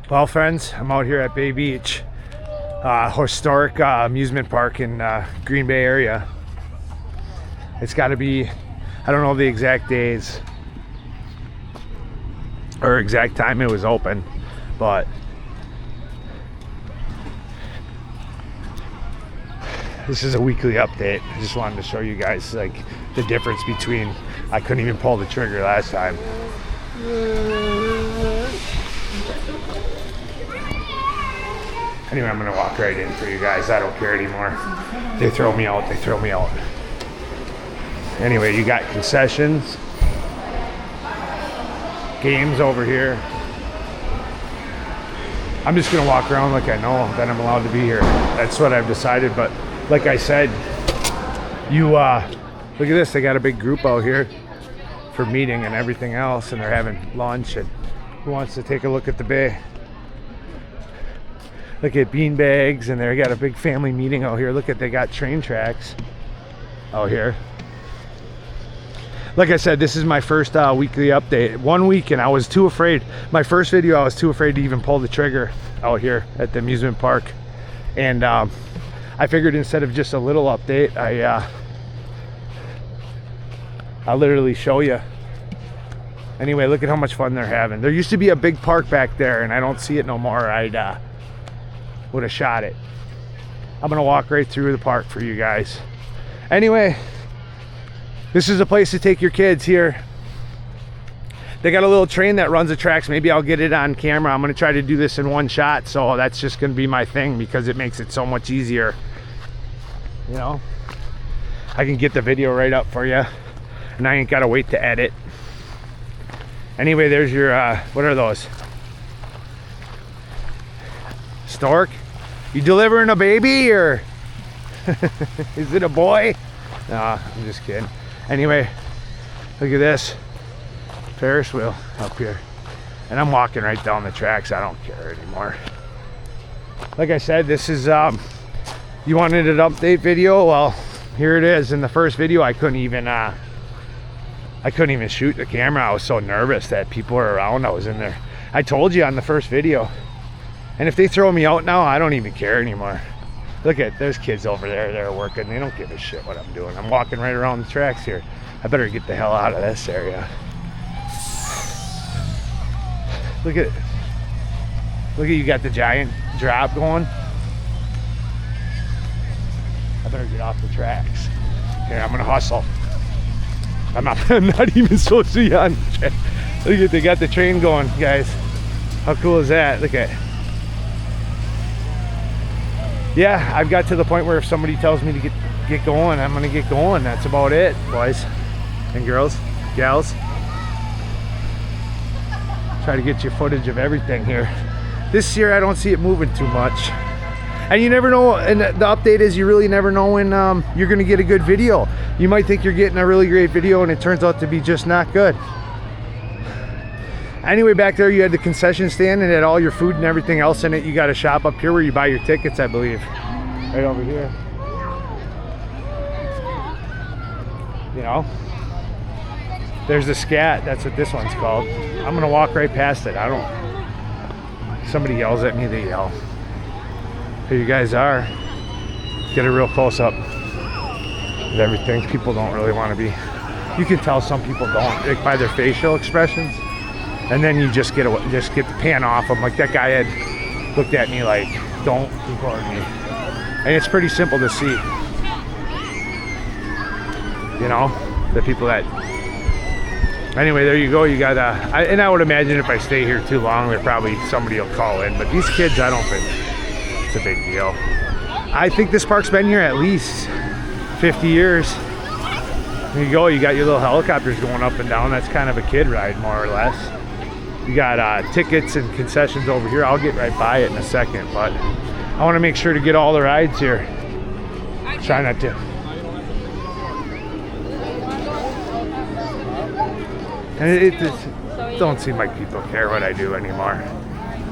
Well, friends, I'm out here at Bay Beach, historic amusement park in Green Bay area. It's got to be, I don't know the exact days or exact time it was open, but this is a weekly update. I just wanted to show you guys like the difference between, I couldn't even pull the trigger last time. Anyway, I'm gonna walk right in for you guys. I don't care anymore. They throw me out, they throw me out. Anyway, you got concessions, games over here. I'm just gonna walk around like I know that I'm allowed to be here. That's what I've decided, but like I said, you look at this, they got a big group out here for meeting and everything else, and they're having lunch, and who wants to take a look at the bay? Look at bean bags, and they got a big family meeting out here. Look at, they got train tracks out here. Like I said, this is my first weekly update. 1 week and I was too afraid. My first video, I was too afraid to even pull the trigger out here at the amusement park. And I figured instead of just a little update, I'll literally show you. Anyway, look at how much fun they're having. There used to be a big park back there, and I don't see it no more. I would have shot it. I'm gonna walk right through the park for you guys. Anyway, this is a place to take your kids here. They got a little train that runs the tracks. Maybe I'll get it on camera. I'm gonna try to do this in one shot, so that's just gonna be my thing because it makes it so much easier. You know, I can get the video right up for you, and I ain't gotta wait to edit. Anyway, there's your what are those? Stork? You delivering a baby, or is it a boy? Nah, I'm just kidding. Anyway, look at this Ferris wheel up here, and I'm walking right down the tracks. I don't care anymore. Like I said, this is you wanted an update video? Well, here it is. In the first video, I couldn't even shoot the camera. I was so nervous that people were around. I was in there. I told you on the first video. And if they throw me out now, I don't even care anymore. Look at, there's kids over there, they're working. They don't give a shit what I'm doing. I'm walking right around the tracks here. I better get the hell out of this area. Look at it. Look at, you got the giant drop going. I better get off the tracks. Here, I'm gonna hustle. I'm not even supposed to be on the track. Look at, they got the train going, guys. How cool is that? Look at. Yeah, I've got to the point where if somebody tells me to get going, I'm gonna get going. That's about it, boys and girls, gals. Try to get you footage of everything here. This year, I don't see it moving too much. And you never know, and the update is you really never know when you're gonna get a good video. You might think you're getting a really great video, and it turns out to be just not good. Anyway, back there you had the concession stand and it had all your food and everything else in it. You got a shop up here where you buy your tickets, I believe. Right over here. You know, there's the scat. That's what this one's called. I'm gonna walk right past it. I don't, somebody yells at me, they yell. Here you guys are. Get a real close up of everything. People don't really want to be, you can tell some people don't, like by their facial expressions. And then you just get the pan off them. Like that guy had looked at me like, don't record me. And it's pretty simple to see. You know, the people that, anyway, there you go. You got and I would imagine if I stay here too long, there probably somebody will call in. But these kids, I don't think it's a big deal. I think this park's been here at least 50 years. There you go. You got your little helicopters going up and down. That's kind of a kid ride, more or less. You got tickets and concessions over here. I'll get right by it in a second, but I want to make sure to get all the rides here. Try not to. And it just don't seem like people care what I do anymore.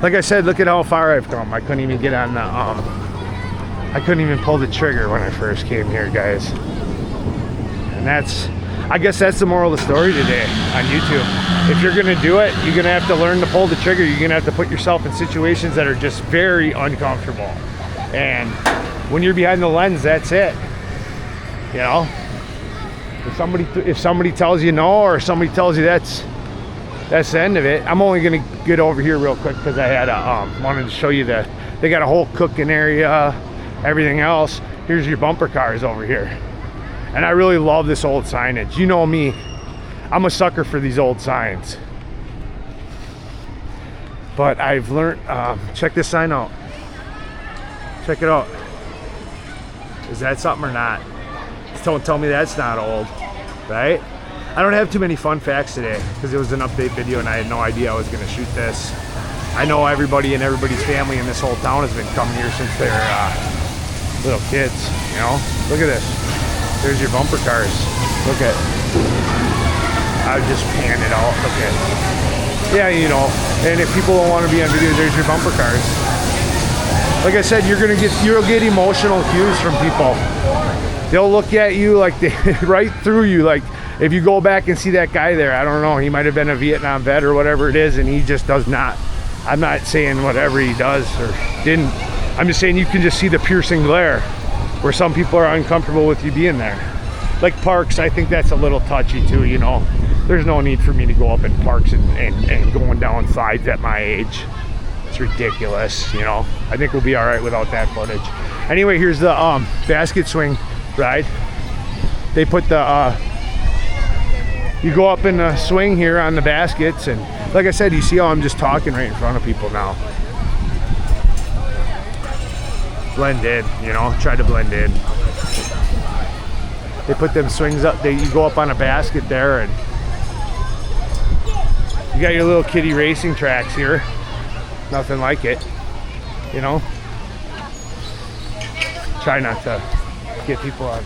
Like I said, look at how far I've come. I couldn't even get on the I couldn't even pull the trigger when I first came here, guys. And that's, I guess that's the moral of the story today on YouTube. If you're gonna do it, you're gonna have to learn to pull the trigger. You're gonna have to put yourself in situations that are just very uncomfortable. And when you're behind the lens, that's it. You know, if somebody tells you no, or somebody tells you that's the end of it. I'm only gonna get over here real quick because I had wanted to show you they got a whole cooking area, everything else. Here's your bumper cars over here. And I really love this old signage. You know me, I'm a sucker for these old signs. But I've learned, check this sign out. Check it out. Is that something or not? Don't tell me that's not old, right? I don't have too many fun facts today because it was an update video and I had no idea I was gonna shoot this. I know everybody and everybody's family in this whole town has been coming here since they're little kids, you know? Look at this. There's your bumper cars. Look at, I just panned it out. Look at, yeah, you know. And if people don't want to be on video, there's your bumper cars. Like I said, you'll get emotional cues from people. They'll look at you like right through you. Like if you go back and see that guy there, I don't know, he might have been a Vietnam vet or whatever it is, and he just does not. I'm not saying whatever he does or didn't. I'm just saying you can just see the piercing glare where some people are uncomfortable with you being there. Like parks, I think that's a little touchy too, you know. There's no need for me to go up in parks and going down slides at my age. It's ridiculous, you know. I think we'll be all right without that footage. Anyway, here's the basket swing ride. They put the, you go up in the swing here on the baskets, and like I said, you see how I'm just talking right in front of people now. Blend in, you know, try to blend in. They put them swings up, you go up on a basket there, and you got your little kiddie racing tracks here. Nothing like it, you know. Try not to get people on.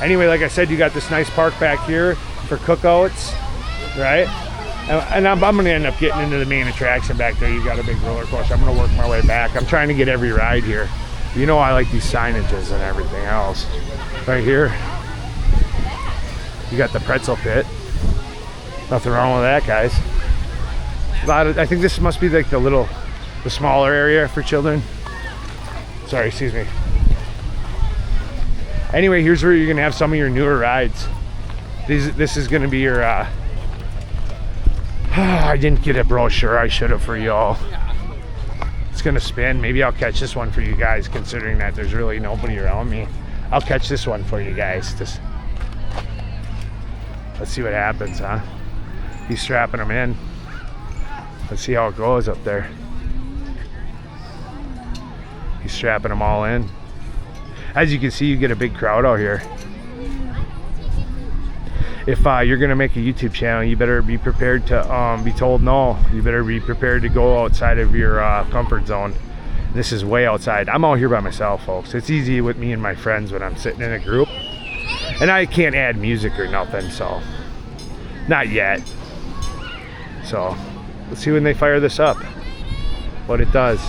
Anyway, like I said, you got this nice park back here for cookouts, right? And I'm going to end up getting into the main attraction back there. You got a big roller coaster. I'm going to work my way back. I'm trying to get every ride here. You know I like these signages and everything else. Right here, you got the pretzel pit. Nothing wrong with that, guys. I think this must be like the smaller area for children. Sorry, excuse me. Anyway, here's where you're going to have some of your newer rides. This is going to be your... I didn't get a brochure. I should have for y'all. It's gonna spin. Maybe I'll catch this one for you guys, considering that there's really nobody around me. I'll catch this one for you guys. Just let's see what happens, huh? He's strapping them in. Let's see how it goes up there. He's strapping them all in. As you can see, you get a big crowd out here. If you're gonna make a YouTube channel, you better be prepared to be told no. You better be prepared to go outside of your comfort zone. This is way outside. I'm out here by myself, folks. It's easy with me and my friends when I'm sitting in a group. And I can't add music or nothing, so. Not yet. So, let's see when they fire this up, what it does.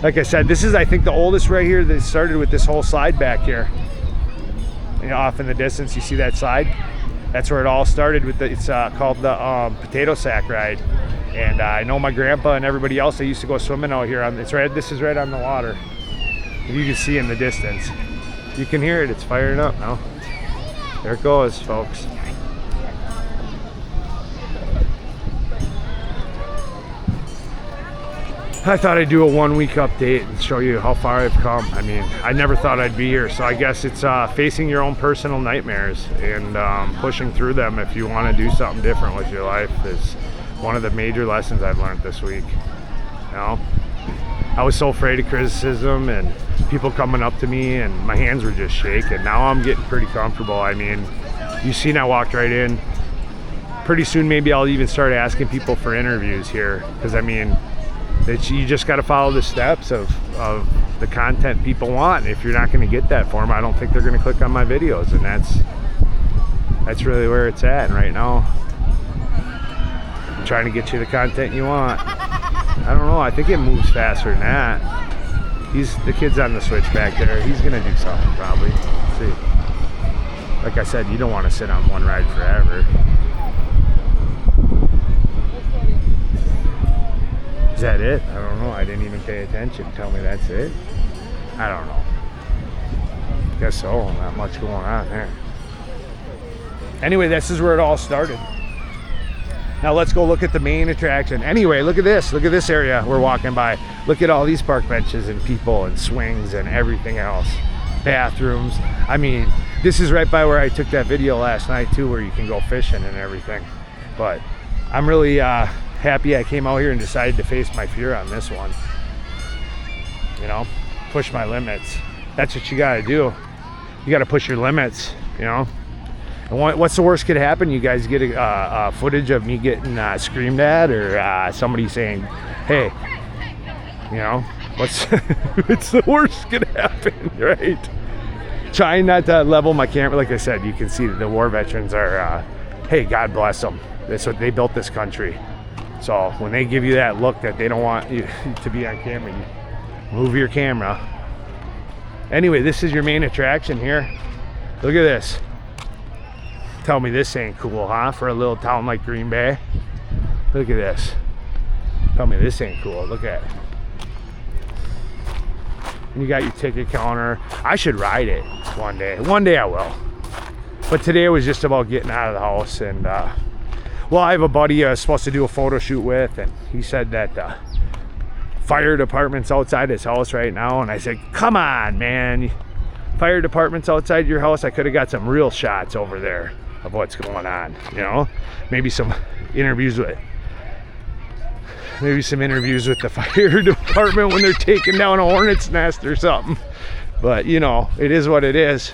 Like I said, this is, I think, the oldest right here that started with this whole slide back here. You know, off in the distance, you see that slide? That's where it all started with it's called the potato sack ride. And I know my grandpa and everybody else, they used to go swimming out here. This is right on the water. You can see in the distance. You can hear it, it's firing up now. There it goes, folks. I thought I'd do a 1 week update and show you how far I've come. I mean, I never thought I'd be here. So I guess it's facing your own personal nightmares and pushing through them if you want to do something different with your life is one of the major lessons I've learned this week. You know, I was so afraid of criticism and people coming up to me and my hands were just shaking. Now I'm getting pretty comfortable. I mean, you seen I walked right in. Pretty soon maybe I'll even start asking people for interviews here, because I mean, you just got to follow the steps of the content people want. If you're not going to get that for them, I don't think they're going to click on my videos, and that's really where it's at right now. I'm trying to get you the content you want. I don't know, I think it moves faster than that. The kid's on the switch back there. He's going to do something probably. Let's see. like I said, you don't want to sit on one ride forever. Is that it? I don't know. I didn't even pay attention. Tell me that's it? I don't know. Guess so. Not much going on there. Anyway, this is where it all started. Now let's go look at the main attraction. Anyway, look at this. Look at this area we're walking by. Look at all these park benches and people and swings and everything else. Bathrooms. I mean, this is right by where I took that video last night too, where you can go fishing and everything. But I'm really happy I came out here and decided to face my fear on this one. You know, push my limits. That's what you gotta do. You gotta push your limits, you know. And what's the worst could happen? You guys get a footage of me getting screamed at, or somebody saying, hey, you know, what's the worst could happen, right? Trying not to level my camera. Like I said, you can see that the war veterans are, hey, God bless them. That's what they built this country. So when they give you that look that they don't want you to be on camera, you move your camera. Anyway, this is your main attraction here. Look at this. Tell me this ain't cool, huh? For a little town like Green Bay. Look at this. Tell me this ain't cool. Look at it. And you got your ticket counter. I should ride it one day. One day I will. But today was just about getting out of the house. And well, I have a buddy I was supposed to do a photo shoot with, and he said that fire department's outside his house right now. And I said, come on, man. Fire department's outside your house. I could have got some real shots over there of what's going on, you know. Maybe some interviews with the fire department when they're taking down a hornet's nest or something. But you know, it is what it is.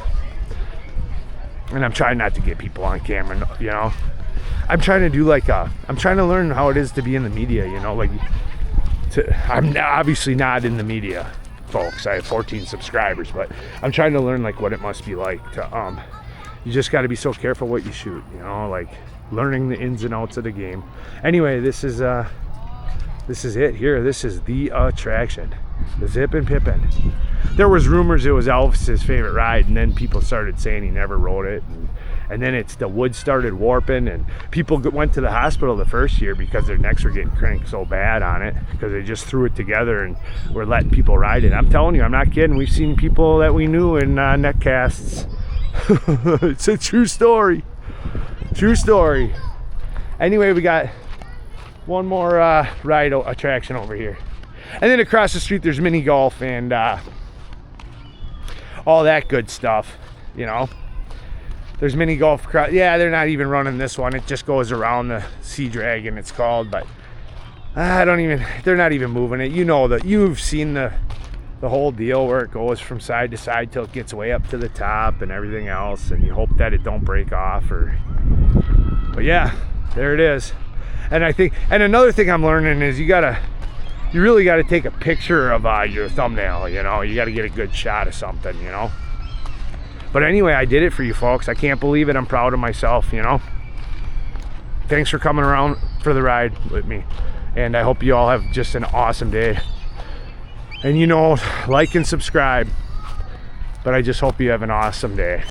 And I'm trying not to get people on camera, you know. I'm trying to do like I'm trying to learn how it is to be in the media, you know. Like I'm obviously not in the media, folks. I have 14 subscribers, but I'm trying to learn like what it must be like to you just got to be so careful what you shoot, you know, like learning the ins and outs of the game. Anyway, this is it here. This is the attraction, the Zippin' Pippin'. There was rumors it was Elvis's favorite ride, and then people started saying he never rode it, and then the wood started warping, and people went to the hospital the first year because their necks were getting cranked so bad on it because they just threw it together and were letting people ride it. I'm telling you, I'm not kidding. We've seen people that we knew in neck casts. It's a true story. True story. Anyway, we got one more ride attraction over here, and then across the street there's mini golf and all that good stuff, you know. There's mini golf. Yeah, they're not even running this one. It just goes around the Sea Dragon, it's called. But they're not even moving it. You know that you've seen the whole deal where it goes from side to side till it gets way up to the top and everything else, and you hope that it don't break off. But yeah, there it is. And I think, and another thing I'm learning is you really gotta take a picture of your thumbnail, you know. You gotta get a good shot of something, you know. But anyway, I did it for you folks. I can't believe it. I'm proud of myself, you know. Thanks for coming around for the ride with me, and I hope you all have just an awesome day. And you know, like and subscribe, but I just hope you have an awesome day.